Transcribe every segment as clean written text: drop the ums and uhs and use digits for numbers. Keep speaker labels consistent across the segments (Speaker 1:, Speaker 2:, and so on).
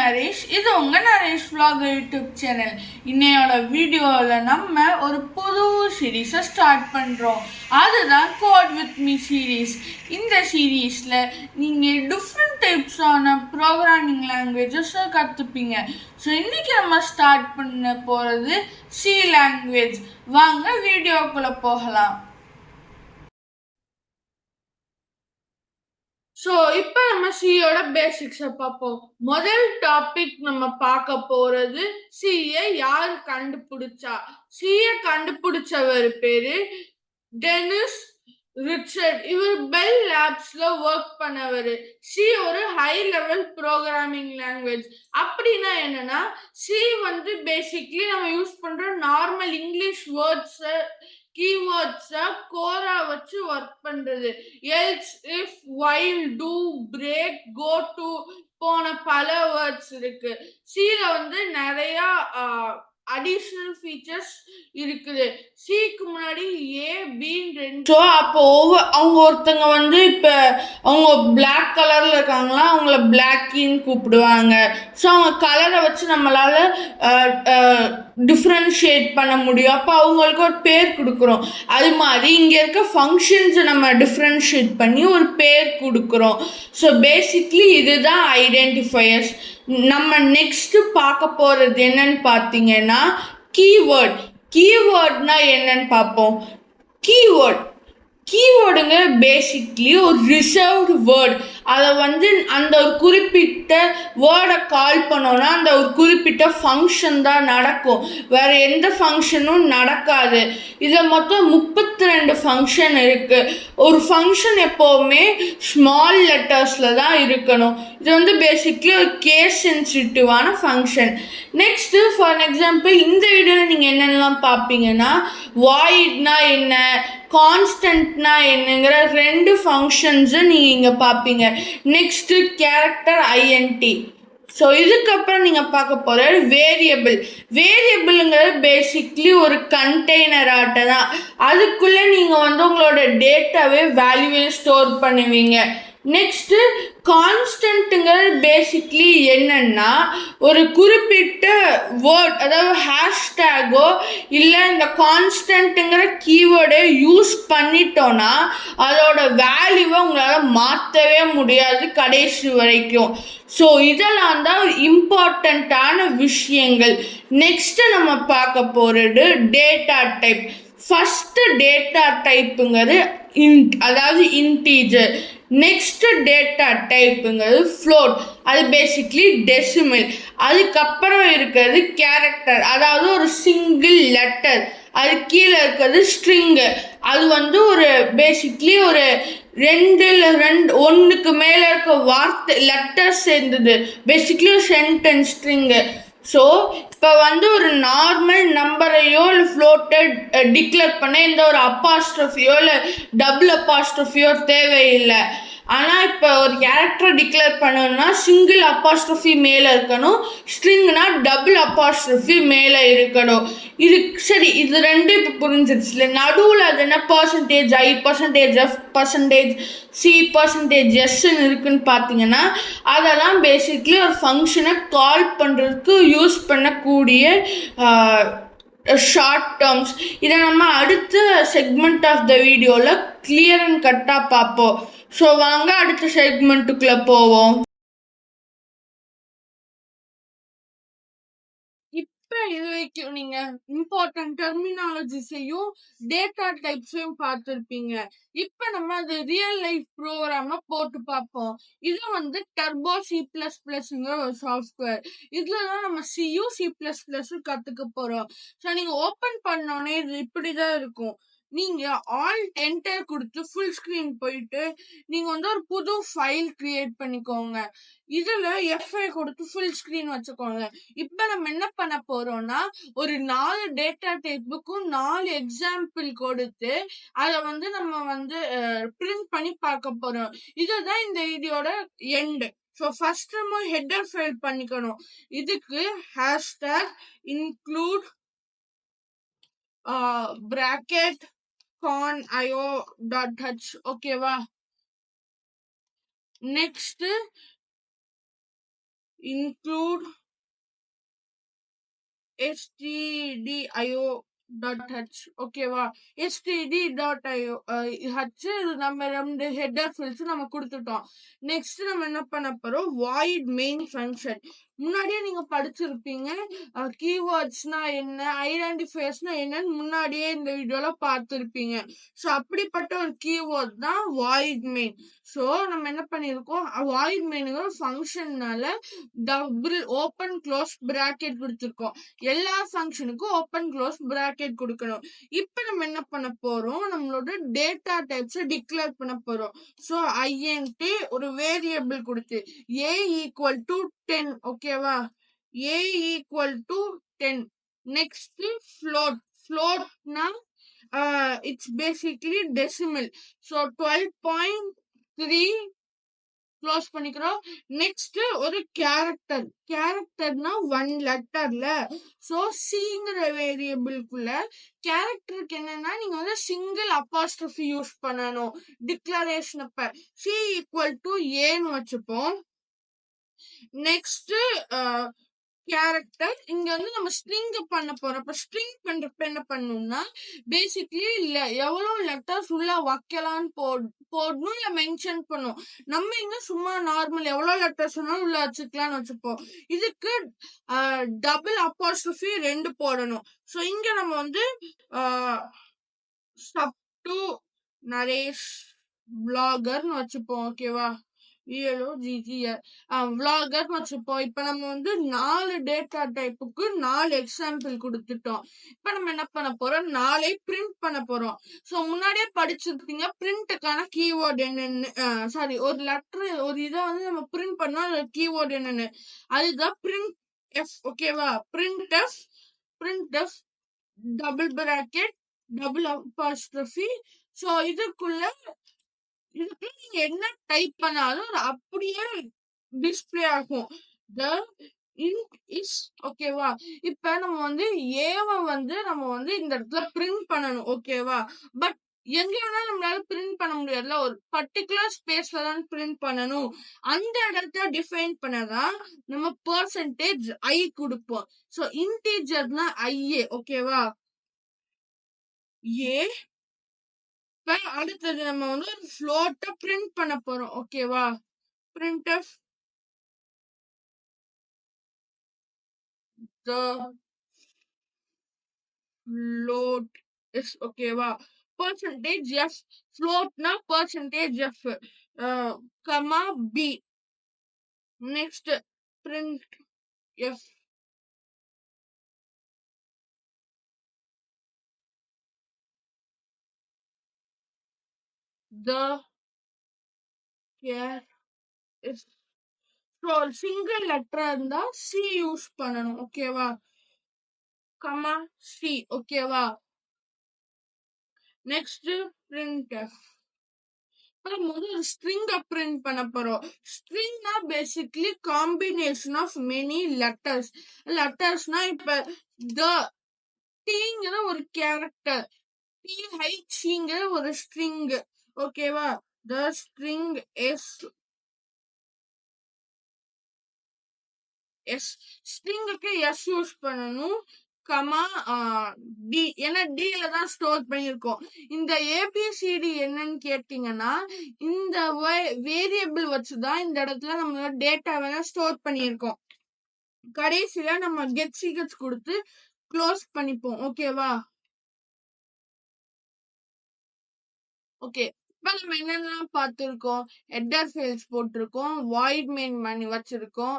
Speaker 1: நரேஷ். இது உங்க Naresh vlog YouTube channel. இன்னையோட வீடியோவில் நம்ம ஒரு புது சீரீஸை ஸ்டார்ட் பண்ணுறோம். அதுதான் கோட் வித் மீ சீரீஸ். இந்த சீரீஸில் நீங்கள் டிஃப்ரெண்ட் டைப்ஸான ப்ரோக்ராமிங் லாங்குவேஜஸை கற்றுப்பீங்க. ஸோ இன்றைக்கி நம்ம ஸ்டார்ட் பண்ண போகிறது சி லாங்குவேஜ். வாங்க வீடியோக்குள்ளே போகலாம். ஸோ இப்போ நம்ம சியோட பேசிக்ஸை பார்ப்போம். முதல் டாபிக் நம்ம பார்க்க போறது சியை யார் கண்டுபிடிச்சா. சியை கண்டுபிடிச்சவர் பேரு டெனிஸ் ரிச்சர்ட். இவர் பெல் லேப்ஸ்ல ஒர்க் பண்ணவர். சி ஒரு ஹை லெவல் ப்ரோக்ராமிங் லாங்குவேஜ். அப்படின்னா என்னன்னா, சி வந்து பேசிக்லி நம்ம யூஸ் பண்ற நார்மல் இங்கிலீஷ் வேர்ட்ஸை கீவேர்ட்ஸை கோரா வச்சு ஒர்க் பண்றது. Else, if, while, do, break, go to போன பல வேர்ட்ஸ் இருக்கு. சில வந்து நிறைய அடிஷனல் ஃபீச்சர்ஸ் இருக்குது. சிக்கு முன்னாடி ஏ பின்னு ரெண்டு. ஸோ அப்போ அவங்க ஒருத்தங்க வந்து இப்போ அவங்க பிளாக் கலரில் இருக்காங்களா, அவங்கள பிளாக்கின்னு கூப்பிடுவாங்க. ஸோ அவங்க கலரை வச்சு நம்மளால் டிஃப்ரென்ஷியேட் பண்ண முடியும். அப்போ அவங்களுக்கு ஒரு பேர் கொடுக்குறோம். அது மாதிரி இங்கே இருக்க ஃபங்க்ஷன்ஸை நம்ம டிஃப்ரென்ஷியேட் பண்ணி ஒரு பேர் கொடுக்குறோம். ஸோ பேசிக்லி இதுதான் ஐடென்டிஃபையர்ஸ். நம்ம நெக்ஸ்ட்டு பார்க்க போகிறது என்னன்னு பார்த்தீங்கன்னா கீவேர்ட். கீவேர்ட்னா என்னன்னு பார்ப்போம். கீவேர்டுங்க பேசிக்லி ஒரு ரிசர்வ்டு வேர்ட். அதை வந்து அந்த ஒரு குறிப்பிட்ட வேர்டை கால் பண்ணோன்னா அந்த ஒரு குறிப்பிட்ட ஃபங்க்ஷன் தான் நடக்கும். வேறு எந்த ஃபங்க்ஷனும் நடக்காது. இதில் மொத்தம் 32 ஃபங்க்ஷன் இருக்குது. ஒரு ஃபங்க்ஷன் எப்போவுமே ஸ்மால் லெட்டர்ஸில் தான் இருக்கணும். இது வந்து பேசிக்லி ஒரு கேஸ் சென்சிட்டிவான ஃபங்க்ஷன். நெக்ஸ்ட்டு ஃபார் எக்ஸாம்பிள் இந்த வீடியோவில் நீங்கள் என்னென்னலாம் பார்ப்பீங்கன்னா வாய்ட்னா என்ன, கான்ஸ்டன்ட்னா என்னங்கிற ரெண்டு ஃபங்க்ஷன்ஸை நீங்கள் இங்கே பார்ப்பீங்க. Next character INT. ஸோ இதுக்கப்புறம் நீங்கள் பார்க்க போகிற வேரியபிள். வேரியபிளுங்கிறது பேசிக்லி ஒரு கண்டெய்னர் ஆட்டை தான். அதுக்குள்ளே நீங்கள் வந்து உங்களோட டேட்டாவே வேல்யூவே ஸ்டோர் பண்ணுவீங்க. நெக்ஸ்ட்டு கான்ஸ்டன்ட்டுங்கிறது பேசிக்லி என்னன்னா ஒரு குறிப்பிட்ட வேர்ட், அதாவது ஹேஷ்டேகோ இல்லை இந்த கான்ஸ்டன்ட்டுங்கிற கீவேர்டை யூஸ் பண்ணிட்டோன்னா அதோட வேல்யூவை உங்களால் மாற்றவே முடியாது கடைசி வரைக்கும். ஸோ இதெல்லாம் தான் ஒரு இம்பார்ட்டண்ட்டான விஷயங்கள். நெக்ஸ்ட்டு நம்ம பார்க்க போகிறது டேட்டா டைப். ஃபஸ்ட்டு டேட்டா டைப்புங்கிறது அதாவது இன்டீஜர். நெக்ஸ்ட்டு டேட்டா டைப்புங்கிறது ஃப்ளோட், அது பேசிக்லி டெசிமல். அதுக்கப்புறம் இருக்கிறது கேரக்டர், அதாவது ஒரு சிங்கிள் லெட்டர். அது கீழே இருக்கிறது ஸ்ட்ரிங்கு, அது வந்து ஒரு பேசிக்லி ஒரு ஒன்றுக்கு மேலே இருக்க வார்த்தை லெட்டர் சேர்ந்தது, பேசிக்லி ஒரு சென்டென்ஸ் ஸ்ட்ரிங்கு. ஸோ இப்போ வந்து ஒரு நார்மல் நம்பரையோ இல்லை ஃப்ளோட்டை டிக்ளேர் பண்ண எந்த ஒரு அப்பாஸ்ட்ரஃபியோ இல்லை டபுள் அப்பாஸ்ட்ரஃபியோ தேவையில்லை. ஆனால் இப்போ ஒரு கேரக்டரை டிக்ளேர் பண்ணணும்னா சிங்கிள் அப்பாஸ்ட்ரஃபி மேலே இருக்கணும், ஸ்ட்ரிங்னா டபுள் அப்பாஸ்ட்ரஃபி மேலே இருக்கணும். இது சரி, இது ரெண்டு இப்போ புரிஞ்சிருச்சு இல்லை. நடுவில் அது என்ன பர்சன்டேஜ் ஐ, percentage F, percentage C, percentage எஸ்ன்னு இருக்குன்னு பார்த்தீங்கன்னா அதெல்லாம் பேசிக்லி ஒரு ஃபங்க்ஷனை கால் பண்ணுறதுக்கு யூஸ் பண்ணக்கூடிய ஷார்ட் டேர்ம்ஸ். இதை நம்ம அடுத்த செக்மெண்ட் ஆஃப் த வீடியோவில் கிளியர் அண்ட் கட்டாக பார்ப்போம். ஸோ வாங்க அடுத்த செக்மெண்ட்டுக்குள்ளே போவோம். இப்போ இது வரைக்கும் நீங்கள் இம்பார்ட்டன்ட் டெர்மினாலஜிஸையும் டேட்டா டைப்ஸையும் பார்த்துருப்பீங்க. இப்போ நம்ம அது ரியல் லைஃப் ப்ரோக்ராமை போட்டு பார்ப்போம். இது வந்து டர்போ C++ங்கிற ஒரு சாஃப்ட்வேர். இதில் தான் நம்ம சியும் C++ம் கற்றுக்க போகிறோம். ஸோ நீங்கள் ஓப்பன் பண்ணோன்னே இது இப்படி தான் இருக்கும். நீங்கள் ஆல்ட் என்டர் கொடுத்து ஃபுல் ஸ்க்ரீன் போயிட்டு நீங்கள் வந்து ஒரு புது ஃபைல் கிரியேட் பண்ணிக்கோங்க. இதில் F5 கொடுத்து ஃபுல் ஸ்க்ரீன் வச்சுக்கோங்க. இப்போ நம்ம என்ன பண்ண போகிறோம்னா ஒரு 4 டேட்டா டைப்புக்கும் 4 எக்ஸாம்பிள் கொடுத்து அதை வந்து நம்ம வந்து பிரிண்ட் பண்ணி பார்க்க போகிறோம். இதுதான் இந்த வீடியோட எண்டு. ஸோ ஃபர்ஸ்ட் நம்ம ஹெட்டர் ஃபைல் பண்ணிக்கணும். இதுக்கு ஹேஷ்டேக் இன்க்ளூட் bracket conio.h. ஓகேவா. நெக்ஸ்ட் include stdio.h ஓகேவா. std.io h நம்ம ரெண்டு ஹெட்டர் ஃபீல்ட்ஸ் நம்ம கொடுத்துட்டோம். நெக்ஸ்ட் நம்ம என்ன பண்ண போறோம், வாய்ட் மெயின் ஃபங்க்ஷன். முன்னாடியே நீங்க படிச்சிருப்பீங்க கீவேர்ட்ஸ்னா என்ன, ஐடென்டிஃபையர்ஸ்னா என்னன்னு முன்னாடியே இந்த வீடியோல பார்த்துருப்பீங்க. ஸோ அப்படிப்பட்ட ஒரு கீவேர்ட் தான் வாய்ட் மெயின். ஸோ நம்ம என்ன பண்ணியிருக்கோம், வாய்ட் மெயினுங்கிற ஃபங்க்ஷன்னால டபுள் ஓப்பன் க்ளோஸ் பிராக்கெட் கொடுத்துருக்கோம். எல்லா ஃபங்க்ஷனுக்கும் ஓப்பன் க்ளோஸ் பிராக்கெட் கொடுக்கணும். இப்போ நம்ம என்ன பண்ண போறோம், நம்மளோட டேட்டா டைப்ஸை டிக்ளேர் பண்ண போறோம். ஸோ ஐஎன்டி ஒரு வேரியபிள் கொடுத்து a ஈக்குவல் டு 10 ஓகேவா. a equal to 10. நெக்ஸ்ட் ஃப்ளோட்னா it's basically decimal. So 12.3 close பண்ணிக்கிறோம். நெக்ஸ்ட் ஒரு கேரக்டர்னா 1 லெட்டர்ல. ஸோ சிங்கிற வேரியபிள்குள்ள கேரக்டருக்கு என்னன்னா நீங்க வந்து சிங்கிள் அப்பாஸ்ட்ரோஃபி யூஸ் பண்ணணும் டிக்ளரேஷன் அப்ப. சி ஈக்குவல் டு ஏன்னு வச்சுப்போம். நெக்ஸ்ட் கேரக்டர் இங்க வந்து நம்ம ஸ்ட்ரிங் பண்ண போறோம். அப்ப ஸ்ட்ரிங் பண்றப்ப என்ன பண்ணணும்னா பேசிக்லி எவ்வளவு லெட்டர்ஸ் உள்ள வைக்கலாம்னு போடணும் இல்ல மென்ஷன் பண்ணும். நம்ம இங்க சும்மா நார்மல் எவ்வளவு லெட்டர்ஸ் வேணாலும் உள்ள வச்சுக்கலாம்னு வச்சுப்போம். இதுக்கு டபுள் அப்போஸ்ட்ரோஃபி 2 போடணும். ஸோ இங்க நம்ம வந்து சப் டு நரேஷ் பிளாகர்னு வச்சுப்போம் ஓகேவா. விளாகர் வச்சுப்போம். இப்ப நம்ம வந்து 4 டேட்டா டைப்புக்கு 4 எக்ஸாம்பிள் கொடுத்துட்டோம். இப்ப நம்ம என்ன பண்ண போறோம், 4 பிரிண்ட் பண்ண போறோம். ஸோ முன்னாடியே படிச்சிருப்பீங்க பிரிண்ட்டுக்கான கீவேர்டு என்னன்னு, சாரி ஒரு லெட்டர் ஒரு இதை வந்து நம்ம பிரிண்ட் பண்ணா கீவேர்டு என்னன்னு, அதுதான் பிரிண்ட் எஃப் ஓகேவா. Print F double bracket double apostrophe. So இதுக்குள்ள நீங்க என்ன டைப் பண்ணாலும் அப்படியே டிஸ்பிளே ஆகும். the int is ஓகேவா. இப்ப நம்ம வந்து ஏவை வந்து நம்ம வந்து இந்த இடத்துல பிரிண்ட் பண்ணணும் ஓகேவா. பட் எங்க வேணாலும் நம்மளால பிரிண்ட் பண்ண முடியாதுல, ஒரு பர்டிகுலர் ஸ்பேஸ்ல தான் பிரிண்ட் பண்ணணும். அந்த இடத்த டிஃபைன் பண்ணதான் நம்ம பெர்சன்டேஜ் ஐ கொடுப்போம். ஸோ இன்டீஜர்னா ஐஏ ஓகேவா. ஏ அடுத்தது நம்ம வந்து ஒரு ஃப்ளோட்டை பிரிண்ட் பண்ண போறோம் ஓகேவா. printf the float is ஓகேவா. percentage f floatனா percentage f comma b. next print f the care is. Single லெட்டரா இருந்தா சி யூஸ் பண்ணணும் ஓகேவா. கமா சி ஓகேவா. Next print F. நம்ம வந்து ஒரு ஸ்ட்ரிங் பிரிண்ட் பண்ண போறோம். ஸ்ட்ரிங்னா பேசிக்லி காம்பினேஷன் ஆஃப் மெனி லெட்டர்ஸ்னா இப்ப டீங்கிற ஒரு கேரக்டர், THங்கிற ஒரு ஸ்ட்ரிங் ஓகேவா. the string is ஸ்ட்ரிங்குக்கு எஸ் யூஸ் பண்ணணும் கமா டி. ஏன்னா டில தான் ஸ்டோர் பண்ணியிருக்கோம். இந்த ஏபிசிடி என்னன்னு கேட்டீங்கன்னா இந்த வேரியபிள் வச்சுதான் இந்த இடத்துல நம்ம டேட்டாவை ஸ்டோர் பண்ணியிருக்கோம். கடைசியில நம்ம கெட் சீக்ரெட்ஸ் கொடுத்து க்ளோஸ் பண்ணிப்போம் ஓகேவா. ஓகே இப்ப நம்ம என்னென்னலாம் பார்த்துருக்கோம், ஹெட்டர் ஃபைல்ஸ் போட்டிருக்கோம், வாய்ட் மெயின் பண்ணி வச்சிருக்கோம்,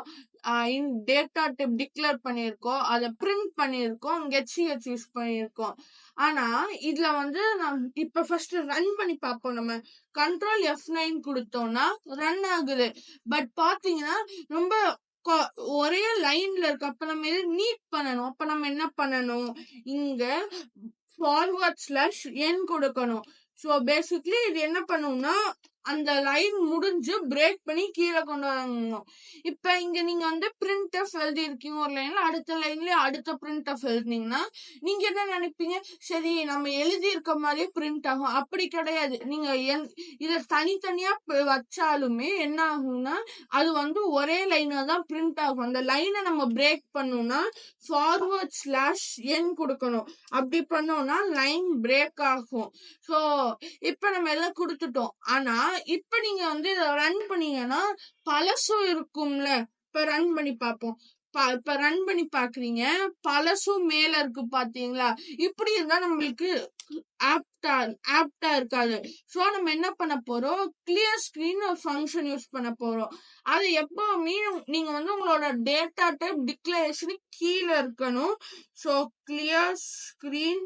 Speaker 1: டேட்டா டைப் டிக்ளேர் பண்ணியிருக்கோம், அதை பிரிண்ட் பண்ணியிருக்கோம், கெட்சிஹெச் யூஸ் பண்ணியிருக்கோம். ஆனா இதுல வந்து இப்ப ஃபர்ஸ்ட் ரன் பண்ணி பார்ப்போம். நம்ம கண்ட்ரோல் F9 கொடுத்தோம்னா ரன் ஆகுது. பட் பாத்தீங்கன்னா ரொம்ப ஒரே லைன்ல இருக்கு. அப்ப நம்ம எது நீட் பண்ணணும். அப்ப நம்ம என்ன பண்ணணும், இங்க ஃபார்வர்ட் ஸ்லாஷ் n கொடுக்கணும். ஸோ பேசிக்லி இது என்ன பண்ணும்னா அந்த லைன் முடிஞ்சு பிரேக் பண்ணி கீழே கொண்டு வரணும். இப்ப இங்க நீங்க வந்து printf எழுதி இருக்கீங்க ஒரு லைன்ல, அடுத்த லைன்ல அடுத்த printf எழுதினீங்கன்னா நீங்க என்ன நினைப்பீங்க, சரி நம்ம எழுதி இருக்க மாதிரியே பிரிண்ட் ஆகும். அப்படி கிடையாது. நீங்க இத தனித்தனியா வச்சாலுமே என்ன ஆகும்னா அது வந்து ஒரே லைனா தான் பிரிண்ட் ஆகும். அந்த லைனை நம்ம பிரேக் பண்ணோம்னா /n கொடுக்கணும். அப்படி பண்ணோம்னா லைன் பிரேக் ஆகும். ஸோ இப்ப நம்ம எல்லாம் கொடுத்துட்டோம். ஆனா இப்ப நீங்க வந்து இதை ரன் பண்ணீங்கன்னா பழசும் இருக்கும்ல. இப்ப ரன் பண்ணி பார்ப்போம். இப்ப ரன் பண்ணி பாக்குறீங்க, பழசும் மேல இருக்கு பாத்தீங்களா? இப்படி இருந்தா நம்மளுக்கு ஆப்டா இருக்காது. ஸோ நம்ம என்ன பண்ண போறோம், கிளியர் ஸ்கிரீன் ஒரு ஃபங்க்ஷன் யூஸ் பண்ண போறோம். அது எப்பவுமே நீங்க வந்து உங்களோட டேட்டா டைப் டிக்ளரேஷன் கீழே இருக்கணும். So clear screen.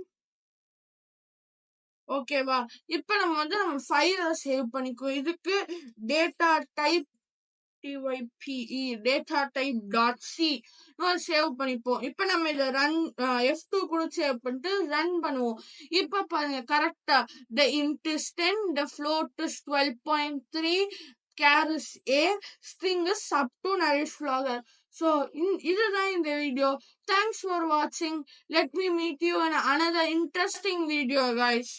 Speaker 1: ஓகேவா? இப்ப நம்ம வந்து நம்ம ஃபைலை சேவ் பண்ணிக்குவோம். இதுக்கு data type data type.c save பண்ணிப்போம். இப்ப நம்ம இதை ரன் F2 கூட சேவ் பண்ணிட்டு ரன் பண்ணுவோம். இப்ப பாருங்க கரெக்டா the int is 10, the float is 12.3, char is a, string is up to Naresh Vlogger. So இதுதான் இந்த video. Thanks for watching. Let me meet you in another interesting video guys.